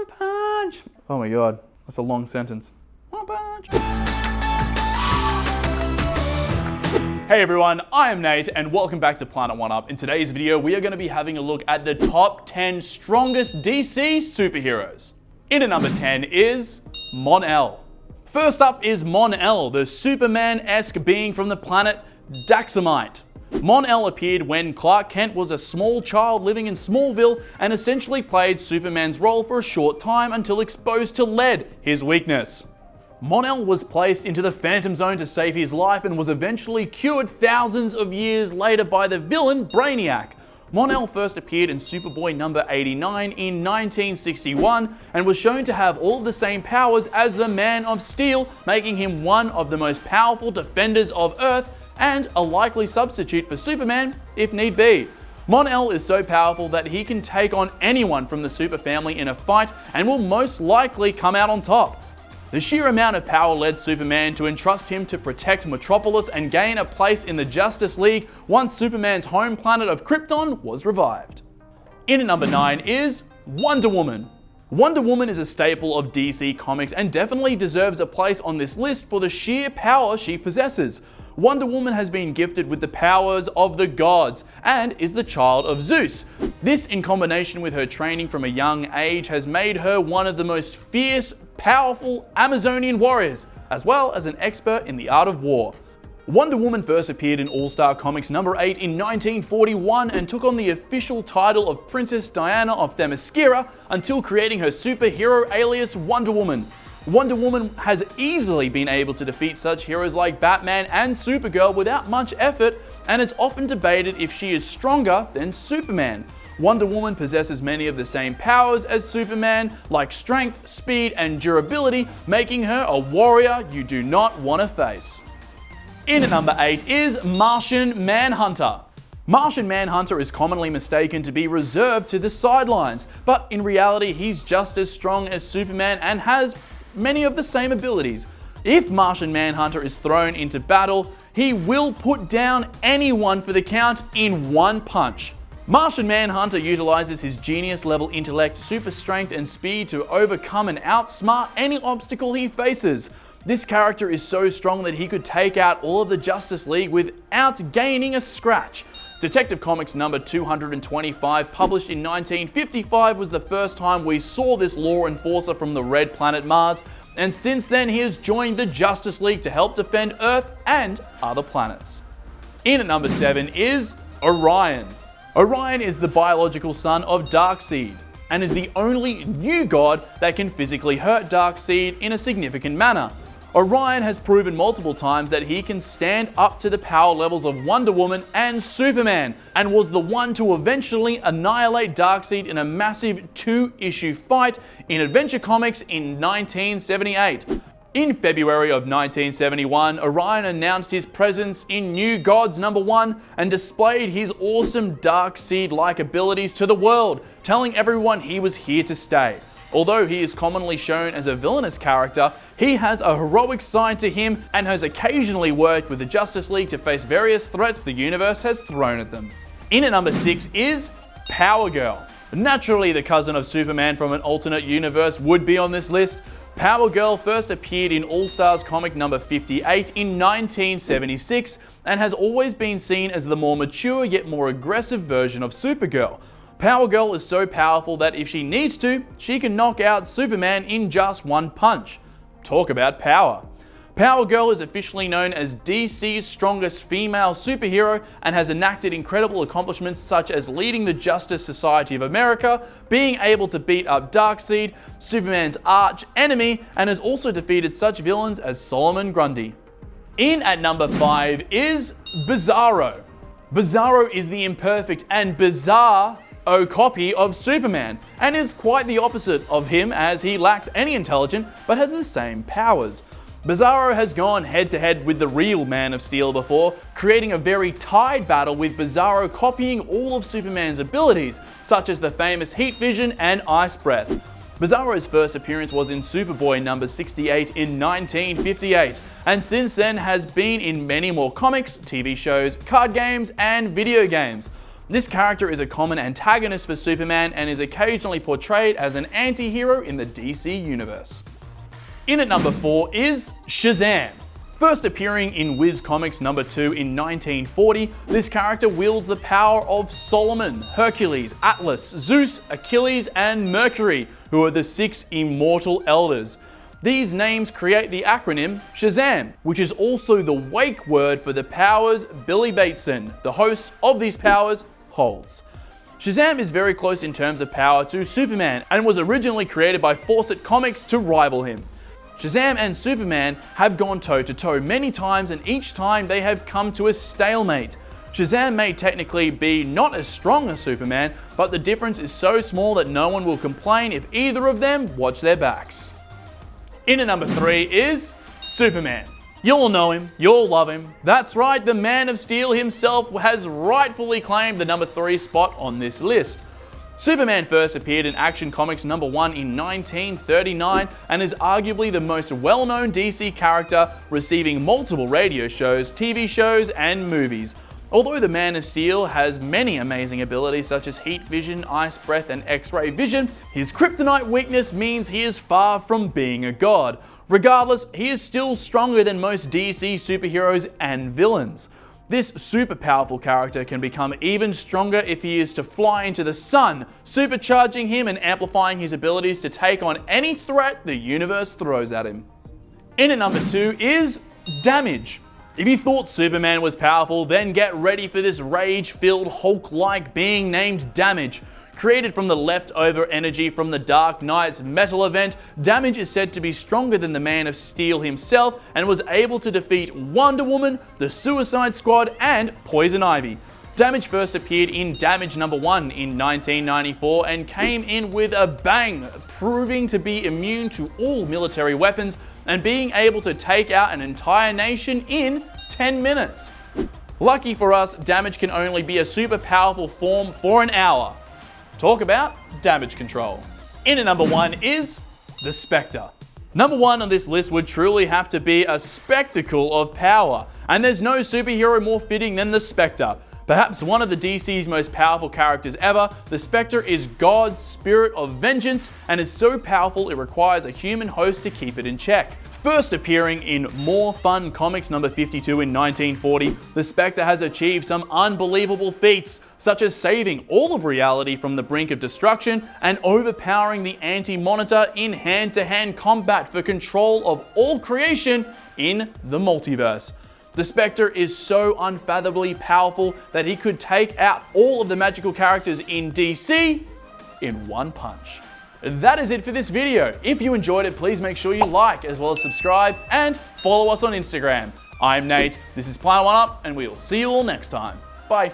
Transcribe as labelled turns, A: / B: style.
A: One punch. Oh my god, that's a long sentence. One punch. Hey everyone, I am Nate and welcome back to Planet 1UP. In today's video, we are going to be having a look at the top 10 strongest DC superheroes. In at number 10 is Monel. First up is Monel, the Superman-esque being from the planet Daxamite. Monel appeared when Clark Kent was a small child living in Smallville and essentially played Superman's role for a short time until exposed to lead, his weakness. Monel was placed into the Phantom Zone to save his life and was eventually cured thousands of years later by the villain Brainiac. Monel first appeared in Superboy number 89 in 1961 and was shown to have all the same powers as the Man of Steel, making him one of the most powerful defenders of Earth and a likely substitute for Superman if need be. Monel is so powerful that he can take on anyone from the Super family in a fight and will most likely come out on top. The sheer amount of power led Superman to entrust him to protect Metropolis and gain a place in the Justice League once Superman's home planet of Krypton was revived. In at number 9 is Wonder Woman. Wonder Woman is a staple of DC Comics and definitely deserves a place on this list for the sheer power she possesses. Wonder Woman has been gifted with the powers of the gods and is the child of Zeus. This, in combination with her training from a young age, has made her one of the most fierce, powerful Amazonian warriors, as well as an expert in the art of war. Wonder Woman first appeared in All-Star Comics number 8 in 1941 and took on the official title of Princess Diana of Themyscira until creating her superhero alias Wonder Woman. Wonder Woman has easily been able to defeat such heroes like Batman and Supergirl without much effort, and it's often debated if she is stronger than Superman. Wonder Woman possesses many of the same powers as Superman, like strength, speed, and durability, making her a warrior you do not want to face. In at number 8 is Martian Manhunter. Martian Manhunter is commonly mistaken to be reserved to the sidelines, but in reality he's just as strong as Superman and has many of the same abilities. If Martian Manhunter is thrown into battle, he will put down anyone for the count in one punch. Martian Manhunter utilizes his genius-level intellect, super strength, and speed to overcome and outsmart any obstacle he faces. This character is so strong that he could take out all of the Justice League without gaining a scratch. Detective Comics number 225, published in 1955, was the first time we saw this law enforcer from the red planet Mars, and since then he has joined the Justice League to help defend Earth and other planets. In at number 7 is Orion. Orion is the biological son of Darkseid, and is the only new god that can physically hurt Darkseid in a significant manner. Orion has proven multiple times that he can stand up to the power levels of Wonder Woman and Superman, and was the one to eventually annihilate Darkseid in a massive 2-issue fight in Adventure Comics in 1978. In February of 1971, Orion announced his presence in New Gods number 1 and displayed his awesome Darkseid-like abilities to the world, telling everyone he was here to stay. Although he is commonly shown as a villainous character, he has a heroic side to him and has occasionally worked with the Justice League to face various threats the universe has thrown at them. In at number 6 is Power Girl. Naturally, the cousin of Superman from an alternate universe would be on this list. Power Girl first appeared in All-Stars comic number 58 in 1976 and has always been seen as the more mature yet more aggressive version of Supergirl. Power Girl is so powerful that if she needs to, she can knock out Superman in just one punch. Talk about power. Power Girl is officially known as DC's strongest female superhero and has enacted incredible accomplishments such as leading the Justice Society of America, being able to beat up Darkseid, Superman's arch enemy, and has also defeated such villains as Solomon Grundy. In at number 5 is Bizarro. Bizarro is the imperfect and bizarre copy of Superman, and is quite the opposite of him as he lacks any intelligence but has the same powers. Bizarro has gone head-to-head with the real Man of Steel before, creating a very tied battle with Bizarro copying all of Superman's abilities, such as the famous heat vision and ice breath. Bizarro's first appearance was in Superboy number 68 in 1958, and since then has been in many more comics, TV shows, card games, and video games. This character is a common antagonist for Superman and is occasionally portrayed as an anti-hero in the DC universe. In at number 4 is Shazam. First appearing in Wiz Comics number 2 in 1940, this character wields the power of Solomon, Hercules, Atlas, Zeus, Achilles, and Mercury, who are the 6 immortal elders. These names create the acronym Shazam, which is also the wake word for the powers Billy Bateson, the host of these powers, holds. Shazam is very close in terms of power to Superman and was originally created by Fawcett Comics to rival him. Shazam and Superman have gone toe-to-toe many times, and each time they have come to a stalemate. Shazam may technically be not as strong as Superman, but the difference is so small that no one will complain if either of them watch their backs. In at number 3 is Superman. You'll know him, you'll love him. That's right, the Man of Steel himself has rightfully claimed the number 3 spot on this list. Superman first appeared in Action Comics number 1 in 1939 and is arguably the most well-known DC character, receiving multiple radio shows, TV shows, and movies. Although the Man of Steel has many amazing abilities such as heat vision, ice breath, and X-ray vision, his kryptonite weakness means he is far from being a god. Regardless, he is still stronger than most DC superheroes and villains. This super powerful character can become even stronger if he is to fly into the sun, supercharging him and amplifying his abilities to take on any threat the universe throws at him. In at number 2 is Damage. If you thought Superman was powerful, then get ready for this rage-filled Hulk-like being named Damage. Created from the leftover energy from the Dark Knight's metal event, Damage is said to be stronger than the Man of Steel himself and was able to defeat Wonder Woman, the Suicide Squad, and Poison Ivy. Damage first appeared in Damage number 1 in 1994 and came in with a bang, proving to be immune to all military weapons and being able to take out an entire nation in 10 minutes. Lucky for us, Damage can only be a super powerful form for an hour. Talk about damage control. In at number 1 is the Spectre. Number 1 on this list would truly have to be a spectacle of power, and there's no superhero more fitting than the Spectre. Perhaps one of the DC's most powerful characters ever, the Spectre is God's spirit of vengeance and is so powerful it requires a human host to keep it in check. First appearing in More Fun Comics number 52 in 1940, the Spectre has achieved some unbelievable feats, such as saving all of reality from the brink of destruction and overpowering the Anti-Monitor in hand-to-hand combat for control of all creation in the multiverse. The Spectre is so unfathomably powerful that he could take out all of the magical characters in DC in one punch. That is it for this video. If you enjoyed it, please make sure you like as well as subscribe and follow us on Instagram. I'm Nate, this is Planet One Up, and we will see you all next time. Bye.